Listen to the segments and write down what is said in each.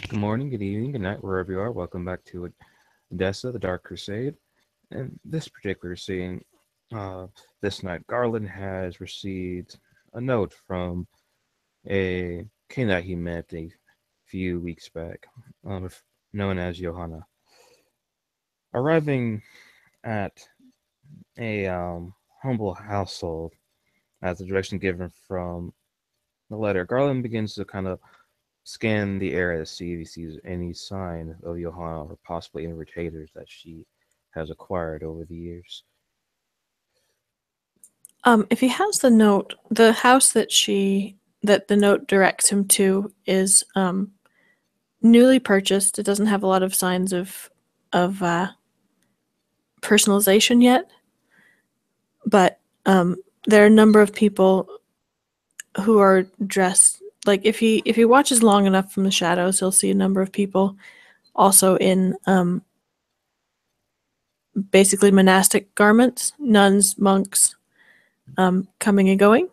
Good morning, good evening, good night, wherever you are. Welcome back to Edessa, the Dark Crusade. And this particular scene, uh, this night, Garland has received a note from a king that he met a few weeks back, known as Johanna. Arriving at a humble household, as the direction given from the letter, Garland begins to kind of scan the area to see if he sees any sign of Johanna or possibly any retainers that she has acquired over the years. If he has the note, the house that the note directs him to is newly purchased. It doesn't have a lot of signs of personalization yet, but there are a number of people who are dressed like if he watches long enough from the shadows, he'll see a number of people also in basically monastic garments, nuns, monks, coming and going.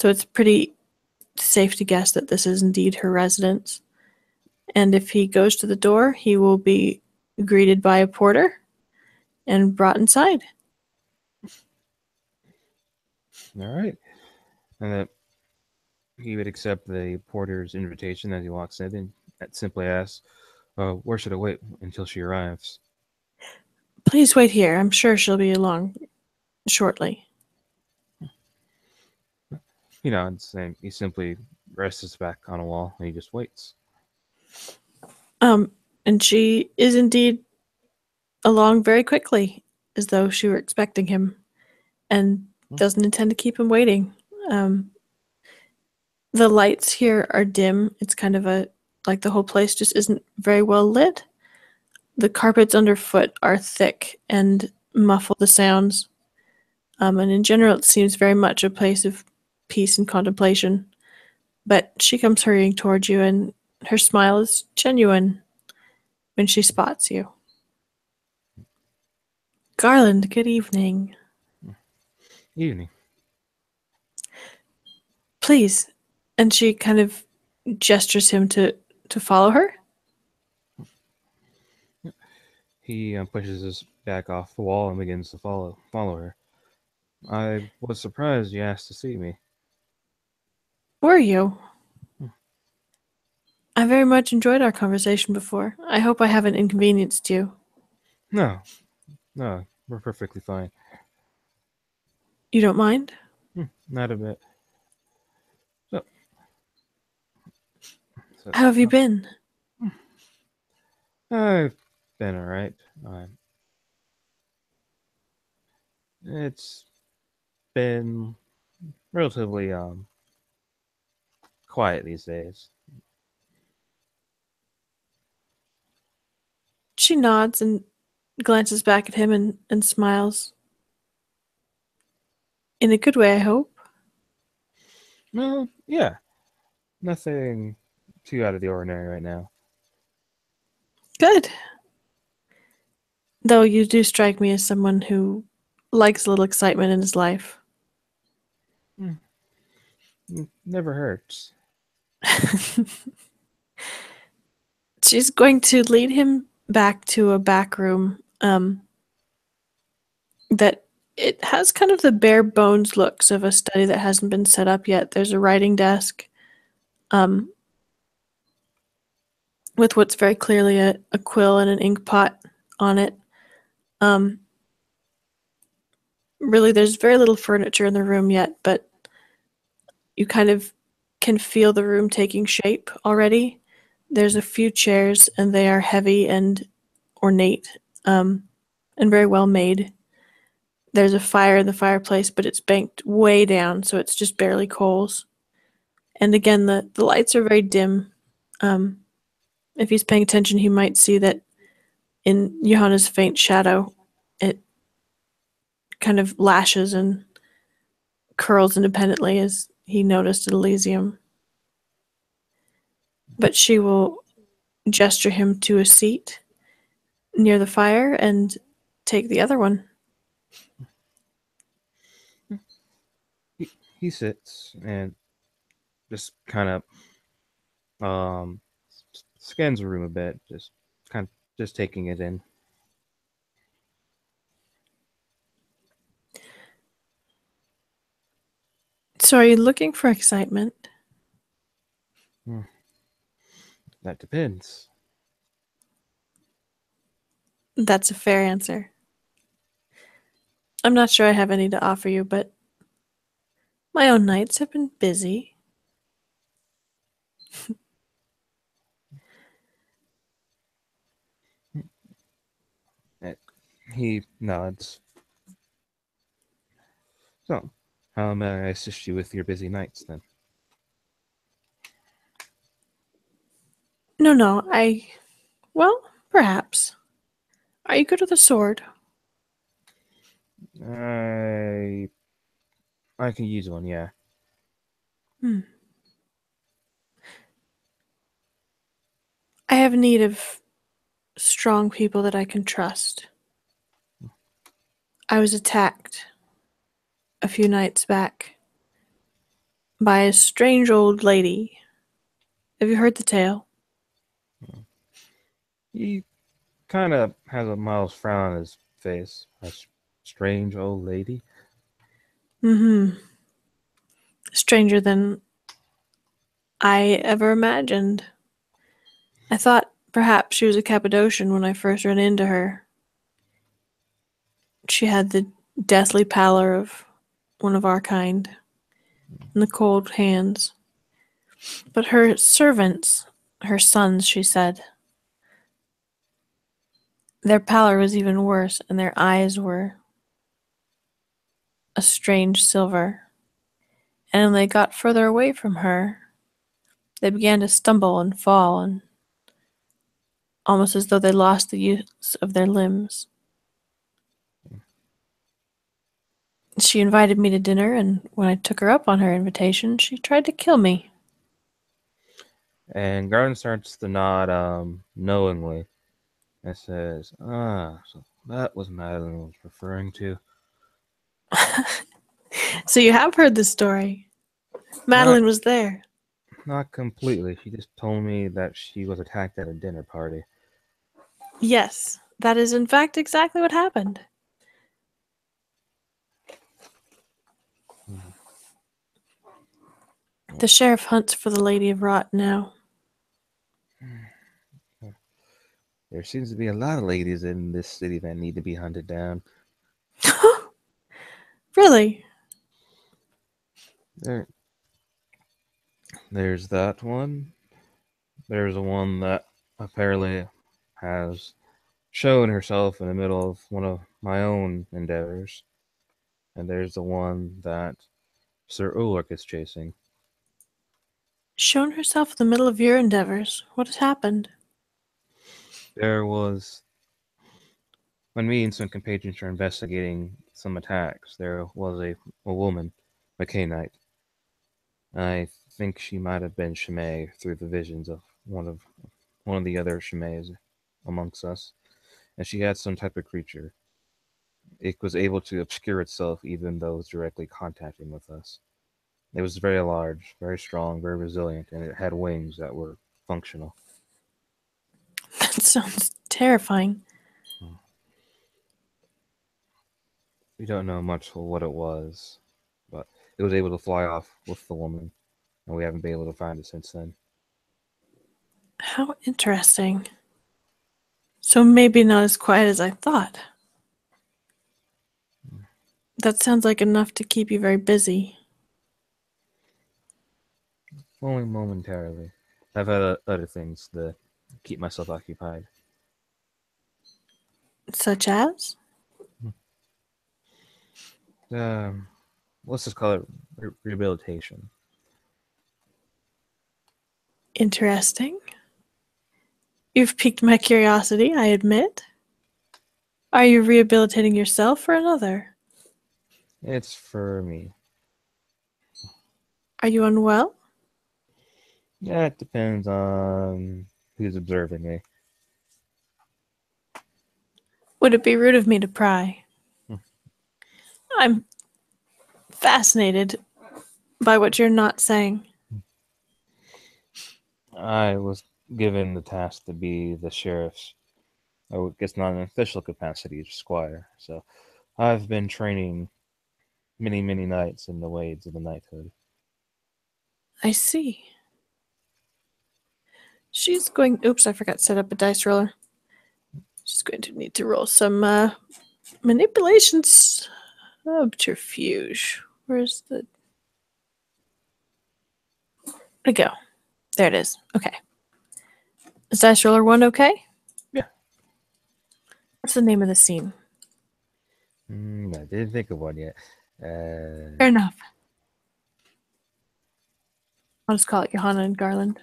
So it's pretty safe to guess that this is indeed her residence. And if he goes to the door, he will be greeted by a porter and brought inside. All right. And that he would accept the porter's invitation as he walks in and simply asks, where should I wait until she arrives? Please wait here. I'm sure she'll be along shortly. He simply rests his back on a wall and he just waits. Um, and she is indeed along very quickly, as though she were expecting him, and doesn't intend to keep him waiting. Um, the lights here are dim. It's kind of like the whole place just isn't very well lit. The carpets underfoot are thick and muffle the sounds. And in general, it seems very much a place of peace and contemplation. But she comes hurrying towards you, and her smile is genuine when she spots you. Garland, good evening. Evening. Please. And she kind of gestures him to follow her. He pushes his back off the wall and begins to follow her. I was surprised you asked to see me. Were you? I very much enjoyed our conversation before. I hope I haven't inconvenienced you. No, no, we're perfectly fine. You don't mind? Not a bit. So, so How have you been? I've been alright. It's been relatively quiet these days. She nods and glances back at him and smiles. In a good way, I hope. Well, yeah, nothing too out of the ordinary right now. Good. Though you do strike me as someone who likes a little excitement in his life. Never hurts. She's going to lead him back to a back room that it has kind of the bare bones looks of a study that hasn't been set up yet. There's a writing desk um, with what's very clearly a quill and an ink pot on it. Um, really, there's very little furniture in the room yet, but you kind of can feel the room taking shape already. There's a few chairs, and they are heavy and ornate and very well made. There's a fire in the fireplace, but it's banked way down, so it's just barely coals. And again, the lights are very dim. Um, if he's paying attention, he might see that in Johanna's faint shadow, it kind of lashes and curls independently as he noticed at Elysium. But she will gesture him to a seat near the fire and take the other one. He sits and just kind of scans the room a bit, just taking it in. So, are you looking for excitement? Hmm. That depends. That's a fair answer. I'm not sure I have any to offer you, but my own nights have been busy. Eh, He nods. So, how may I assist you with your busy nights then? No, well, perhaps. Are you good with a sword? I I can use one, yeah. Hmm. I have need of strong people that I can trust. I was attacked a few nights back by a strange old lady. Have you heard the tale? He kind of has a mild frown on his face. Strange old lady. Mm-hmm. Stranger than I ever imagined. I thought perhaps she was a Cappadocian when I first ran into her. She had the deathly pallor of one of our kind, and the cold hands. But her servants, her sons, she said, their pallor was even worse, and their eyes were a strange silver. And when they got further away from her, they began to stumble and fall, and almost as though they lost the use of their limbs. She invited me to dinner, and when I took her up on her invitation, she tried to kill me. And Garden starts to nod knowingly and says, "Ah, so that was Madeline was referring to." So you have heard this story. Not Madeline was there. not completely. She just told me that she was attacked at a dinner party. Yes, that is in fact exactly what happened. Mhm. The sheriff hunts for the Lady of Rot now. There seems to be a lot of ladies in this city that need to be hunted down. Really? There, there's that one. There's a one that apparently has shown herself in the middle of one of my own endeavors. And there's the one that Sir Ulrich is chasing. Shown herself in the middle of your endeavors. What has happened? There was, when me and some compatriots were investigating some attacks, there was a woman, a Canaanite. I think she might have been Shimei through the visions of one of the other Shimeis amongst us, and she had some type of creature. It was able to obscure itself even though it was directly contacting with us. It was very large, very strong, very resilient, and it had wings that were functional. That sounds terrifying. Hmm. We don't know much of what it was, but it was able to fly off with the woman, and we haven't been able to find it since then. How interesting. So maybe not as quiet as I thought. That sounds like enough to keep you very busy. Only momentarily. I've had other things to keep myself occupied. Such as? Um, let's just call it rehabilitation. Interesting. You've piqued my curiosity, I admit. Are you rehabilitating yourself or another? It's for me. Are you unwell? Yeah, it depends on who's observing me. Would it be rude of me to pry? Hmm. I'm fascinated by what you're not saying. I was given the task to be the sheriff's, I guess not an official capacity, squire. So I've been training many, many nights in the ways of the knighthood. I see. She's going. Oops, I forgot to set up a dice roller. She's going to need to roll some manipulations. Subterfuge. Where's the. Where'd it go? There it is. Okay. Is dice roller 1 okay? Yeah. What's the name of the scene? I didn't think of one yet. Fair enough. I'll just call it Johanna and Garland.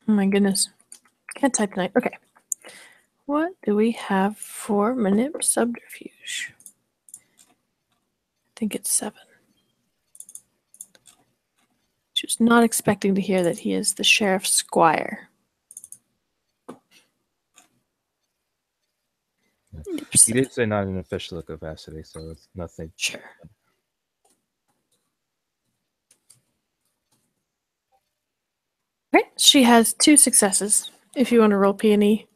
Oh my goodness. Can't type tonight. Okay. What do we have for manip subterfuge? I think it's 7. She was not expecting to hear that he is the sheriff's squire. He did say not in an official capacity, so it's nothing. Sure. Right. She has 2 successes. If you want to roll P&E.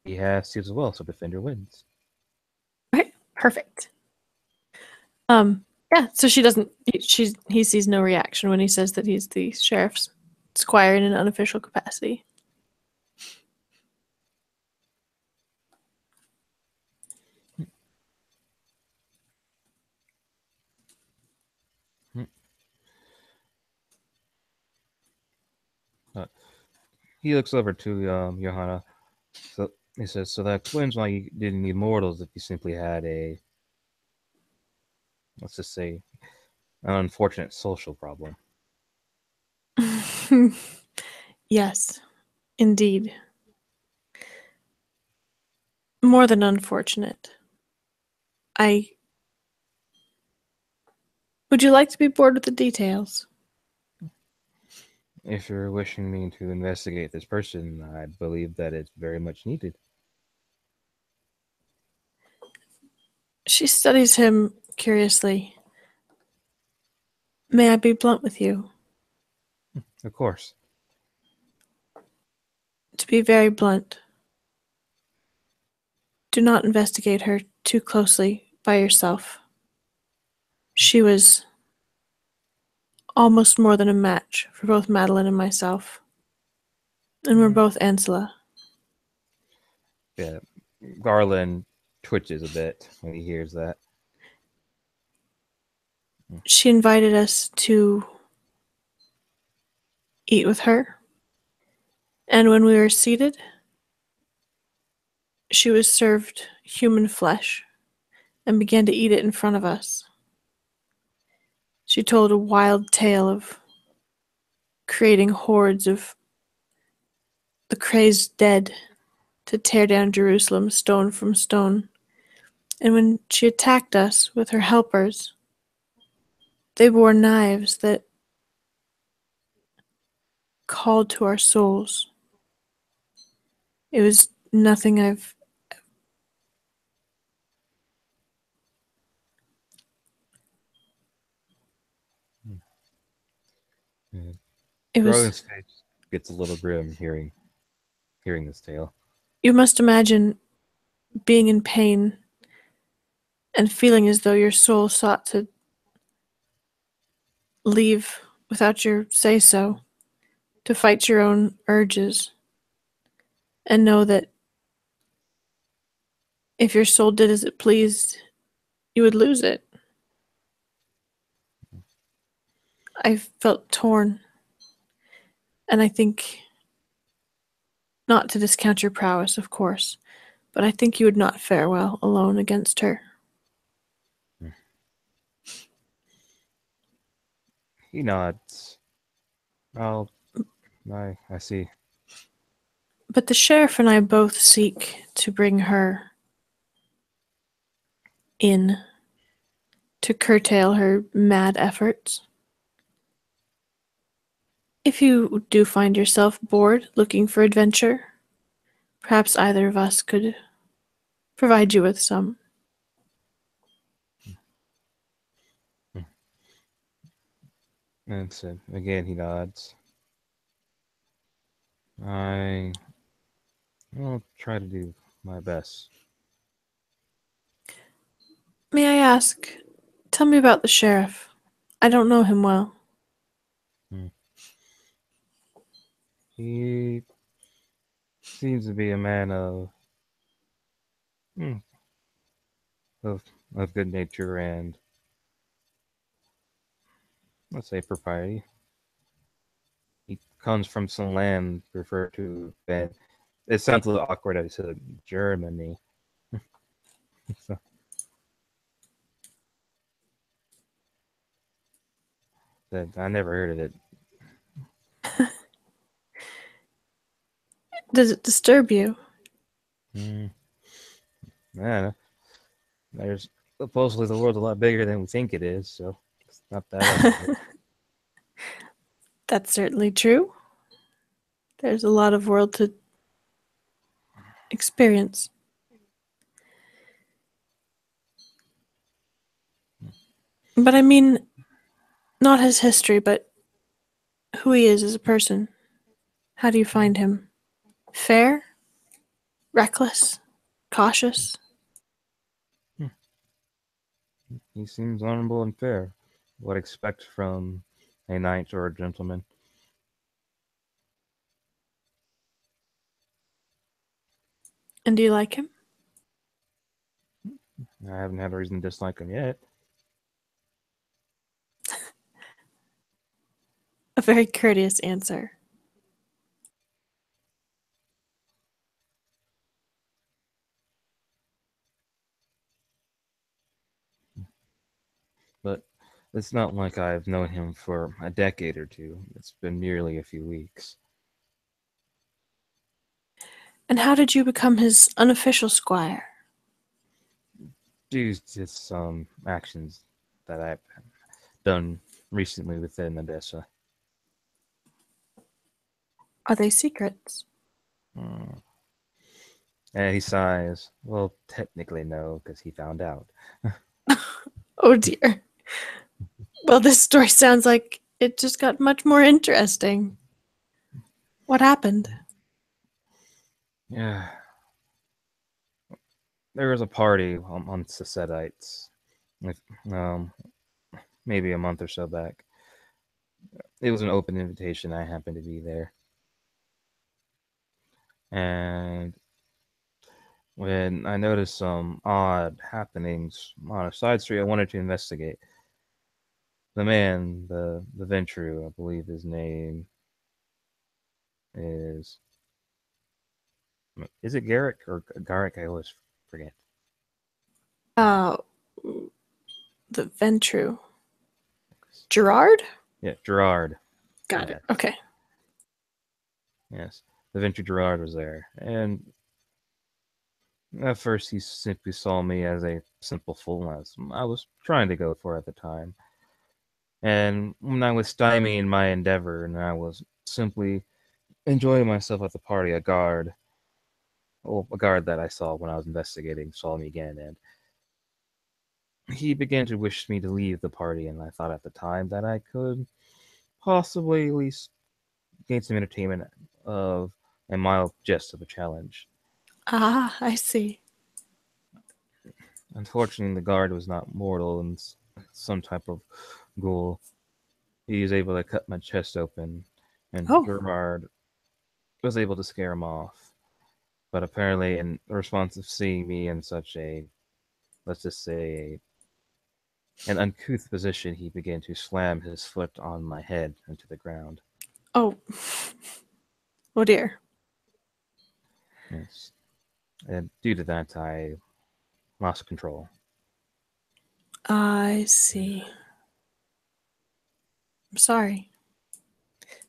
He has to as well, so defender wins. Okay. Perfect. Yeah. So she doesn't. He sees no reaction when he says that he's the sheriff's squire in an unofficial capacity. He looks over to Johanna. So he says, "So that explains why you didn't need mortals if you simply had a, let's just say, an unfortunate social problem." Yes, indeed. More than unfortunate. Would you like to be bored with the details? If you're wishing me to investigate this person, I believe that it's very much needed. She studies him curiously. May I be blunt with you? Of course. To be very blunt, do not investigate her too closely by yourself. She was almost more than a match for both Madeline and myself. And we're both Ancilla. Yeah. Garland twitches a bit when he hears that. She invited us to eat with her. And when we were seated, she was served human flesh and began to eat it in front of us. She told a wild tale of creating hordes of the crazed dead to tear down Jerusalem stone from stone. And when she attacked us with her helpers, they bore knives that called to our souls. It was nothing I've. Yeah. It was. Garland's face gets a little grim hearing this tale. You must imagine being in pain and feeling as though your soul sought to leave without your say so, to fight your own urges, and know that if your soul did as it pleased, you would lose it. I felt torn, and I think, not to discount your prowess, of course, but I think you would not fare well alone against her. He nods. Oh, I see. But the sheriff and I both seek to bring her in to curtail her mad efforts. If you do find yourself bored looking for adventure, perhaps either of us could provide you with some. And so again, he nods. I will try to do my best. May I ask, tell me about the sheriff. I don't know him well. Hmm. He seems to be a man hmm, of of good nature and, let's say, propriety. He comes from some land referred to, and it sounds a little awkward. I said Germany. So, that I never heard of it. Does it disturb you? Hmm. Yeah, there's supposedly the world's a lot bigger than we think it is, so it's not that upset. That's certainly true. There's a lot of world to experience. But I mean, not his history, but who he is as a person. How do you find him? Fair? Reckless? Cautious? Hmm. He seems honorable and fair. What expect from a knight or a gentleman? And do you like him? I haven't had a reason to dislike him yet, A very courteous answer. but it's not like I've known him for a decade or two. It's been merely a few weeks. And how did you become his unofficial squire? Due to some actions that I've done recently within Edessa. Are they secrets? Hmm. And he sighs. Well, technically no, because he found out. Oh dear. Well, this story sounds like it just got much more interesting. What happened? Yeah, there was a party on Secedites, like, um, maybe a month or so back. It was an open invitation. I happened to be there, and when I noticed some odd happenings on a side street, I wanted to investigate. The man, the Ventru, I believe his name is. Is it Garrick or Garrick? I always forget. Uh, the Ventru. Gerard? Yeah, Gerard. Got it. Yes, Okay. yes. The Ventru Gerard was there, and at first he simply saw me as a simple fool, as I was trying to go for at the time. And when I was stymieing my endeavor, and I was simply enjoying myself at the party, a guard that I saw when I was investigating, saw me again, and he began to wish me to leave the party. And I thought at the time that I could possibly at least gain some entertainment of a mild jest of a challenge. Ah, I see. Unfortunately, the guard was not mortal and some type of ghoul. He was able to cut my chest open, and Oh, Gerard was able to scare him off. But apparently, in response of seeing me in such a, let's just say, an uncouth position, he began to slam his foot on my head into the ground. oh, oh dear. Yes. And due to that, I lost control. I see. I'm sorry.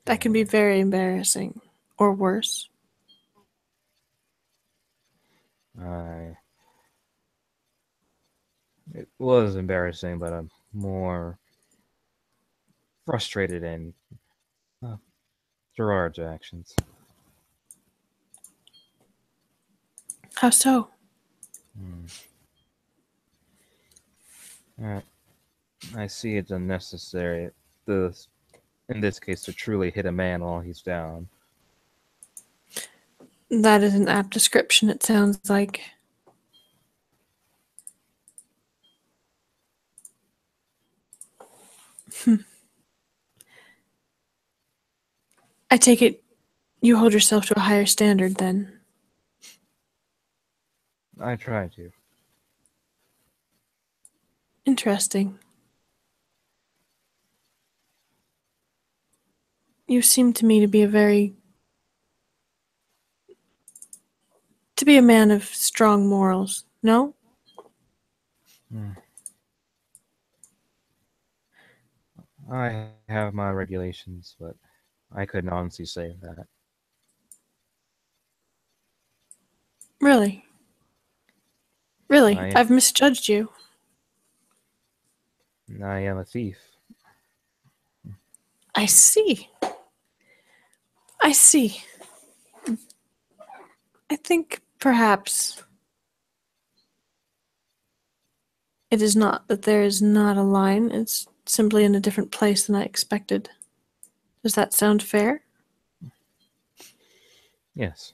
That can be Uh, very embarrassing. Or worse. I It was embarrassing, but I'm more frustrated and uh, Gerard's actions. How so? Hmm. Uh, I see it's unnecessary. The in this case, to truly hit a man while he's down. That is an apt description, it sounds like. I take it you hold yourself to a higher standard then. I try to. Interesting. You seem to me to be a man of strong morals, no? Hmm. I have my regulations, but I couldn't honestly say that. Really? Really? I I've misjudged you. I am a thief. I see. I see. I think perhaps it is not that there is not a line, it's simply in a different place than I expected. Does that sound fair? Yes.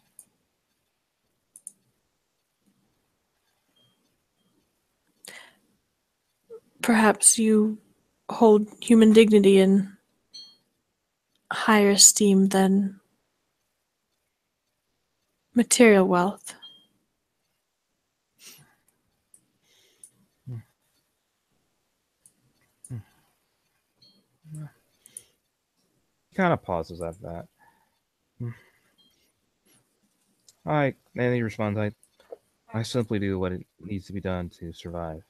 Perhaps you hold human dignity in higher esteem than material wealth. He kind of pauses at that. And he responds, I simply do what it needs to be done to survive.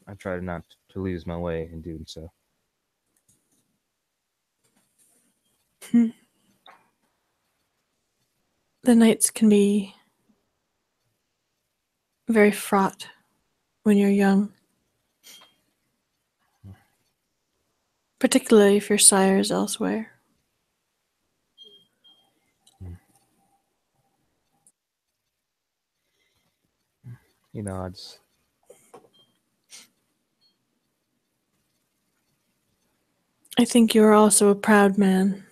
I try not to lose my way in doing so. The nights can be very fraught when you're young, particularly if your sire is elsewhere. He nods. I think you are also a proud man.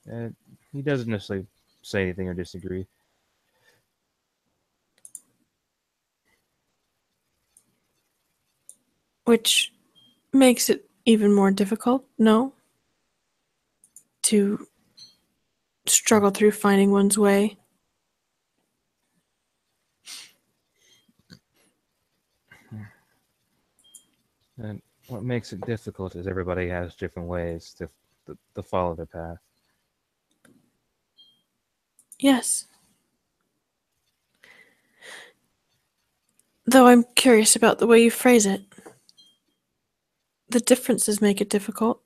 And he doesn't necessarily say anything or disagree. Which makes it even more difficult, no? To struggle through finding one's way. And what makes it difficult is everybody has different ways to follow their path. Yes. Though I'm curious about the way you phrase it. The differences make it difficult.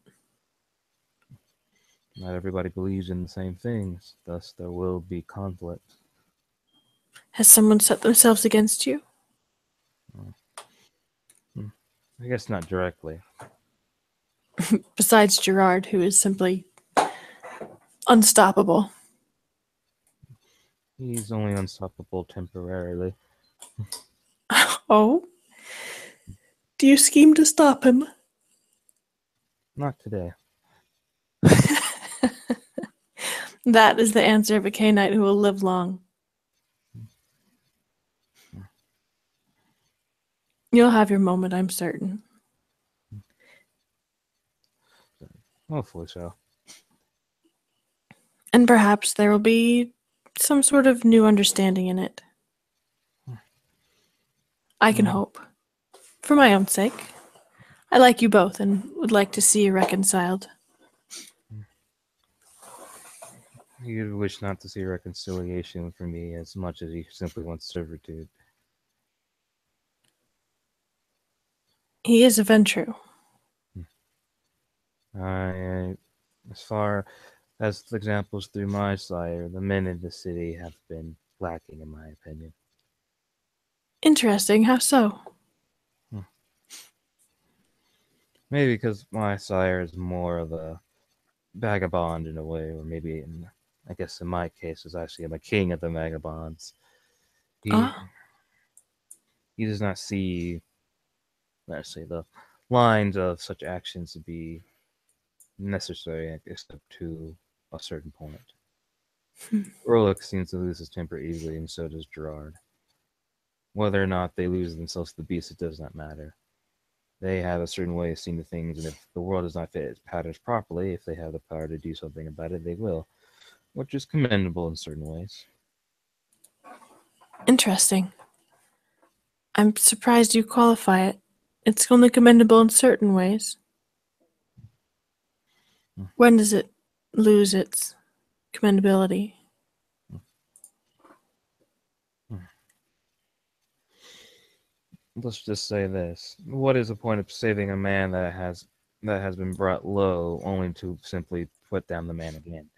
Not everybody believes in the same things, thus there will be conflict. Has someone set themselves against you? I guess not directly. Besides Gerard, who is simply unstoppable. He's only unstoppable temporarily. Oh? Do you scheme to stop him? Not today. That is the answer of a Canaanite who will live long. You'll have your moment, I'm certain. Hopefully so. And perhaps there will be some sort of new understanding in it. I can hope. For my own sake. I like you both and would like to see you reconciled. He would wish not to see reconciliation for me as much as he simply wants servitude. He is a Ventru. As far as the examples through my sire, the men in the city have been lacking, in my opinion. Interesting, how so? Maybe because my sire is more of a vagabond in a way, or maybe I guess in my case, as actually I'm a king of the vagabonds. He Ah, he does not see, let's say, the lines of such actions to be necessary, except to a certain point. Orlick seems to lose his temper easily, and so does Gerard. Whether or not they lose themselves to the beast, it does not matter. They have a certain way of seeing the things, and if the world does not fit its patterns properly, if they have the power to do something about it, they will, which is commendable in certain ways. interesting. I'm surprised you qualify it. It's only commendable in certain ways. When does it lose its commendability? Let's just say this: what is the point of saving a man that has been brought low, only to simply put down the man again?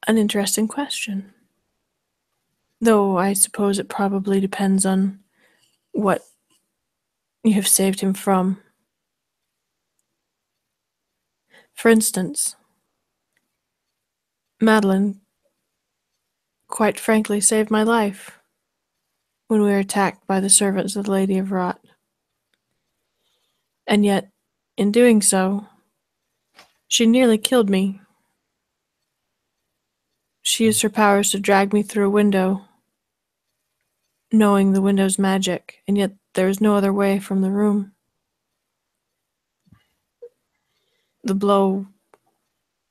An interesting question. Though I suppose it probably depends on what you have saved him from. For instance, Madeline quite frankly saved my life when we were attacked by the servants of the Lady of Rot. And yet, in doing so, she nearly killed me. She used her powers to drag me through a window, knowing the window's magic, and yet there was no other way from the room. The blow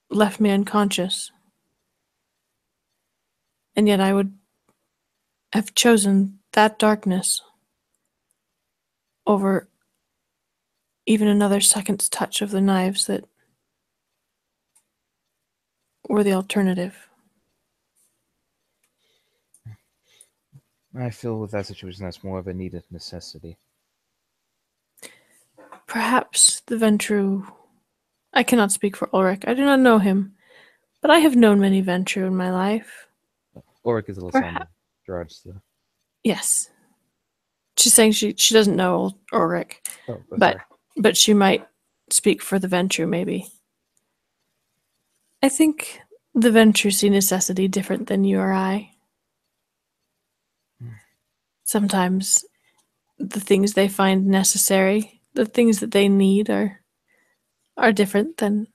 left me unconscious, and yet I would have chosen that darkness over even another second's touch of the knives that were the alternative. I feel with that situation that's more of a needed necessity. Perhaps the Ventru. I cannot speak for Ulrich. I do not know him, but I have known many Ventru in my life. Oric is a little somber. Perhaps. Gerard's the. Yes. She's saying she doesn't know Ulrich, Oh, but sorry. she might speak for the Ventru, maybe. I think the Ventru see necessity different than you or I. Sometimes the things they find necessary, the things that they need are different than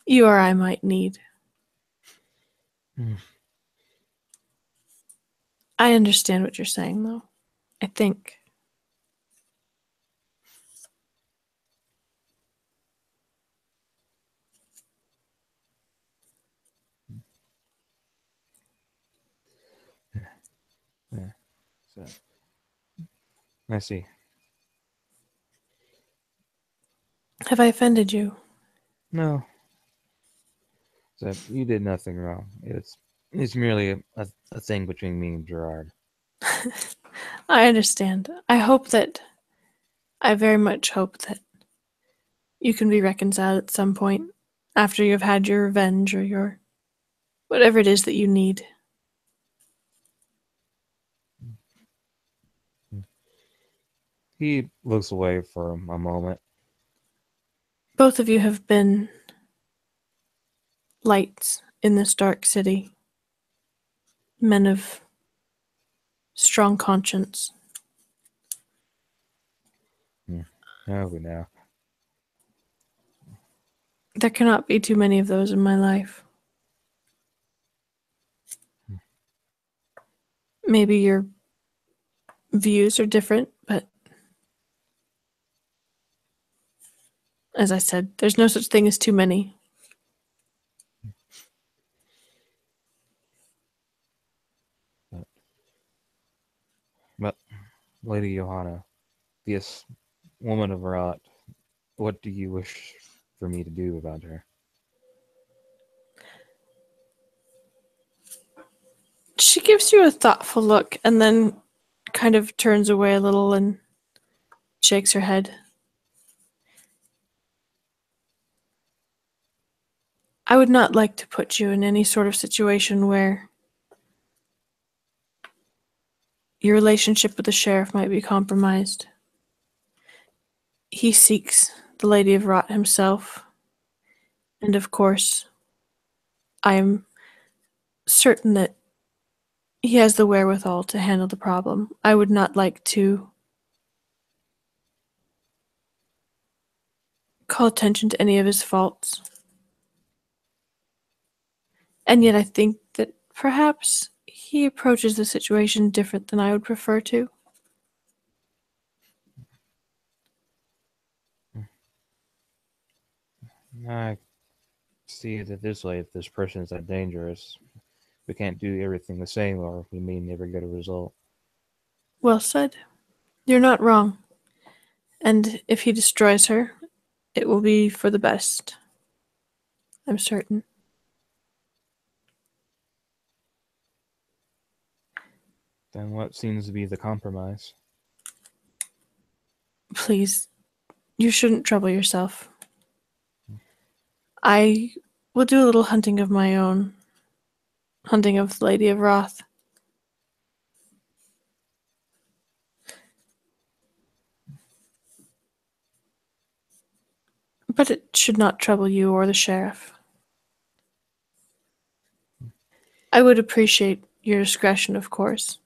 you or I might need. Hmm. I understand what you're saying, though. I think. Yeah. So I see. Have I offended you? No, so you did nothing wrong. It's merely a thing between me and Gerard. I understand. I very much hope that you can be reconciled at some point after you've had your revenge or your whatever it is that you need. He looks away for a moment. Both of you have been lights in this dark city, men of strong conscience. Hmm. Oh, now. There cannot be too many of those in my life. Maybe your views are different, but as I said, there's no such thing as too many. But Lady Johanna, this woman of rot, what do you wish for me to do about her? She gives you a thoughtful look and then kind of turns away a little and shakes her head. I would not like to put you in any sort of situation where Your relationship with the sheriff might be compromised. He seeks the Lady of Rot himself, and of course, I am certain that he has the wherewithal to handle the problem. I would not like to call attention to any of his faults. And yet I think that perhaps he approaches the situation different than I would prefer to. I see it this way: if this person is that dangerous, we can't do everything the same, or we may never get a result. Well said. You're not wrong. And if he destroys her, it will be for the best. I'm certain. Then what seems to be the compromise? Please, you shouldn't trouble yourself. I will do a little hunting of my own. Hunting of the Lady of Wrath. But it should not trouble you or the sheriff. I would appreciate your discretion, of course.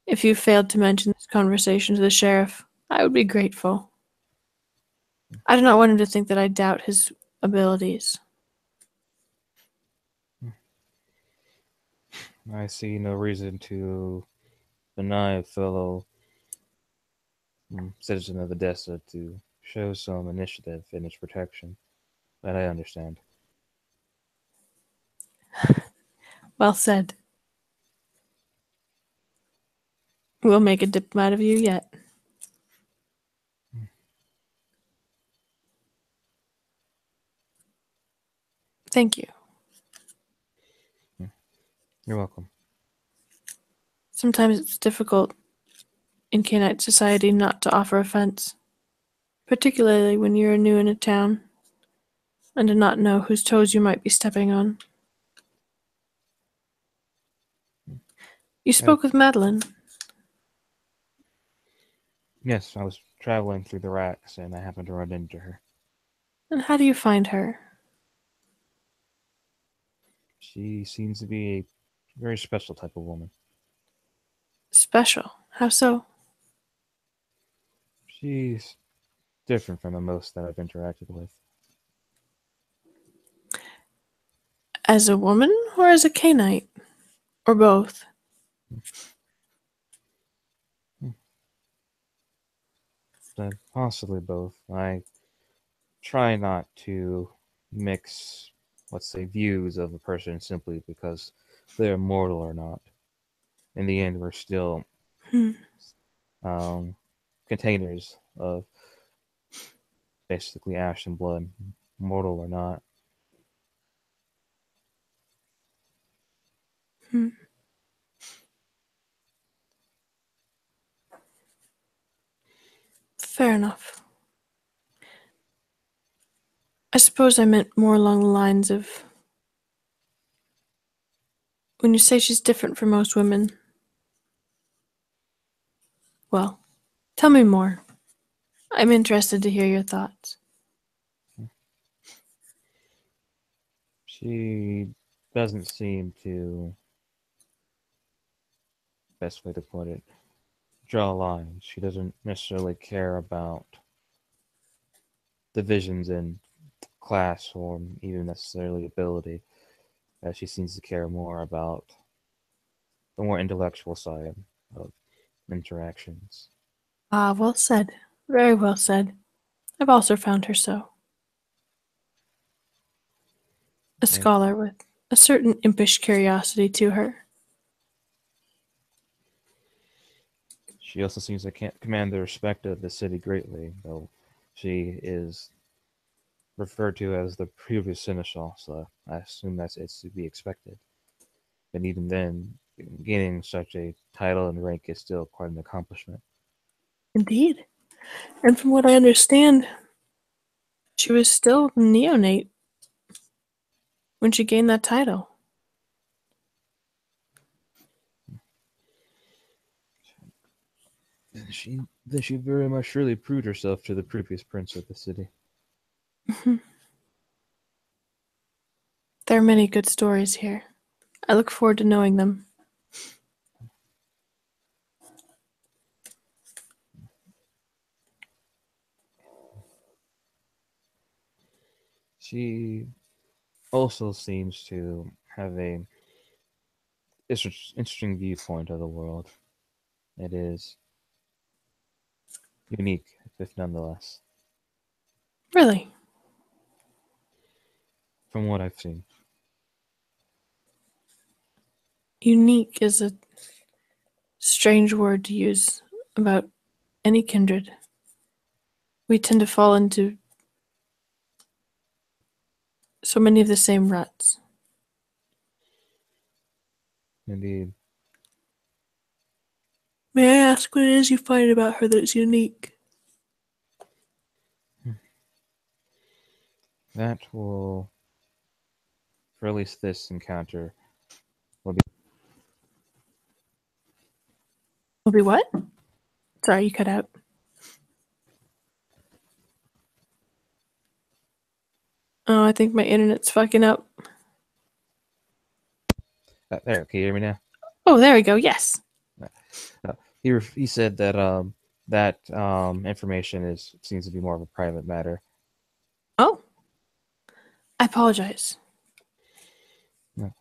If you failed to mention this conversation to the sheriff, I would be grateful. I do not want him to think that I doubt his abilities. I see no reason to deny a fellow citizen of Edessa to show some initiative in its protection. That I understand. Well said. We'll make a diplomat of you yet. Thank you. You're welcome. Sometimes it's difficult in Canite society not to offer offense, particularly when you're new in a town and do not know whose toes you might be stepping on. You spoke with Madeline. Yes, I was traveling through the racks and I happened to run into her. And how do you find her? She seems to be a very special type of woman. Special. How so? She's different from the most that I've interacted with. As a woman or as a Canite? Or both? Possibly both. I try not to mix, let's say, views of a person simply because they're mortal or not. In the end, we're still Hmm. um, containers of basically ash and blood, mortal or not. Hmm. Fair enough. I suppose I meant more along the lines of when you say she's different from most women. Well, tell me more. I'm interested to hear your thoughts. She doesn't seem to, best way to put it, draw lines. She doesn't necessarily care about divisions in class or even necessarily ability. She seems to care more about the more intellectual side of interactions. Ah, well said. Very well said. I've also found her so. A And scholar with a certain impish curiosity to her. she also seems to command the respect of the city greatly, though she is referred to as the previous seneschal, so I assume that's it's to be expected. But even then, gaining such a title and rank is still quite an accomplishment. Indeed. And from what I understand, she was still neonate when she gained that title. She she very much surely proved herself to the previous prince of the city. There are many good stories here. I look forward to knowing them. She also seems to have a interesting viewpoint of the world. It is unique, if nonetheless, Really, from what I've seen. unique is a strange word to use about any kindred. We tend to fall into so many of the same ruts. Indeed, May I ask what it is you find about her that's unique? that will, for at least this encounter, will be. Will be what? Sorry, you cut out. Oh, I think my internet's fucking up. There, can you hear me now? Oh, there we go. Yes. He said that that information is seems to be more of a private matter. Oh, I apologize. No,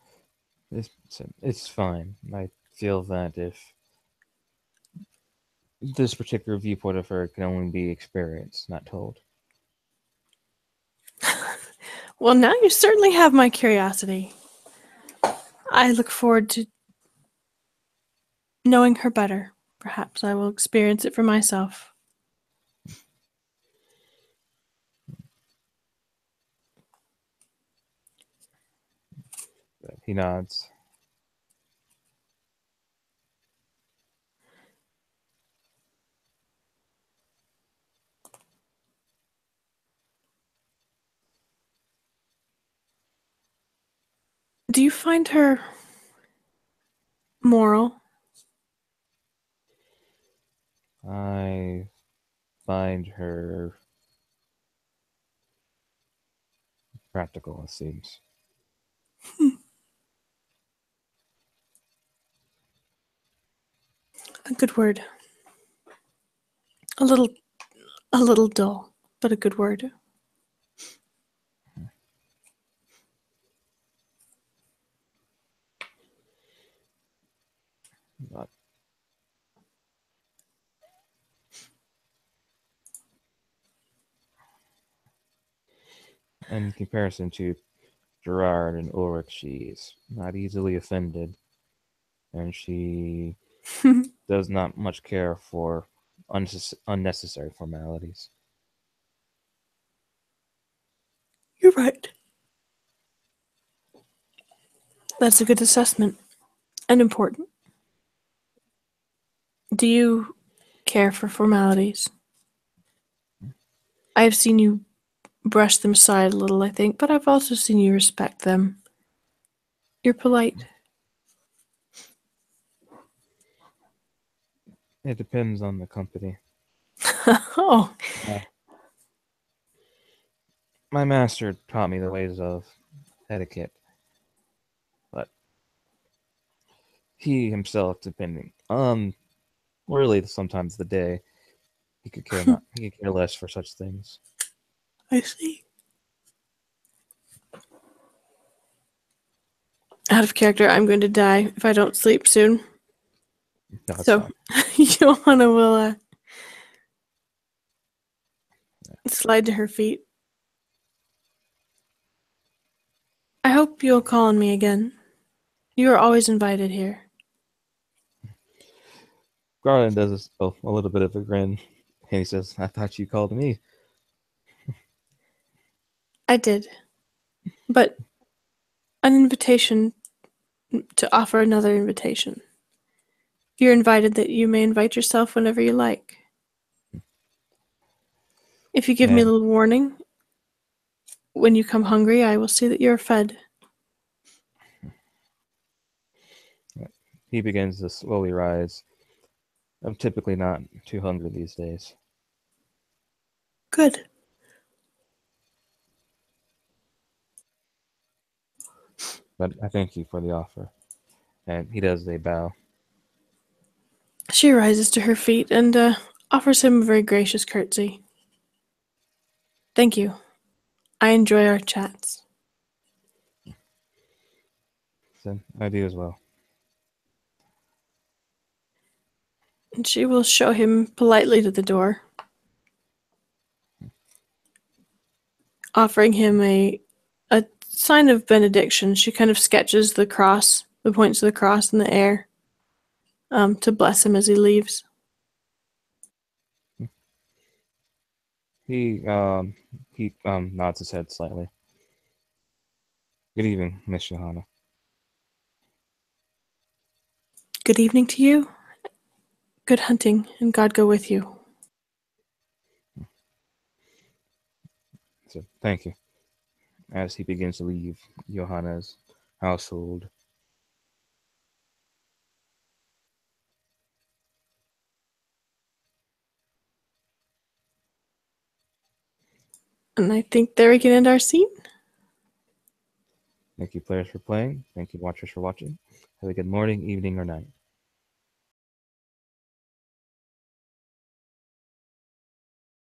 it's fine. I feel that if this particular viewpoint of her can only be experienced, not told. Well, now you certainly have my curiosity. I look forward to knowing her better. Perhaps I will experience it for myself. He nods. Do you find her moral? I find her practical, it seems. A good word. A little dull, but a good word. But in comparison to Gerard and Ulrich, she's not easily offended, and she does not much care for unnecessary formalities. You're right. That's a good assessment. And important. Do you care for formalities? I have seen you brush them aside a little, I think, but I've also seen you respect them. You're polite. It depends on the company. Oh, Uh, my master taught me the ways of etiquette, but he himself, depending on really sometimes the day, he could care less for such things. I see. Out of character, I'm going to die if I don't sleep soon. No, it's So, fine. Johanna will slide to her feet. I hope you'll call on me again. You are always invited here. Garland does a little bit of a grin, and he says, "I thought you called me." I did. But an invitation to offer another invitation. You're invited that you may invite yourself whenever you like. If you give me a And little warning, when you come hungry, I will see that you're fed. he begins to slowly rise. I'm typically not too hungry these days, Good. but I thank you for the offer. And he does a bow. She rises to her feet and offers him a very gracious curtsy. Thank you. I enjoy our chats. So I do as well. And she will show him politely to the door, offering him a sign of benediction. She kind of sketches the cross, the points of the cross in the air, to bless him as he leaves. He um he nods his head slightly. Good evening, Miss Johanna. Good evening to you. Good hunting, and God go with you. So thank you. As he begins to leave Johanna's household. And I think there we can end our scene. Thank you, players, for playing. Thank you, watchers, for watching. Have a good morning, evening, or night.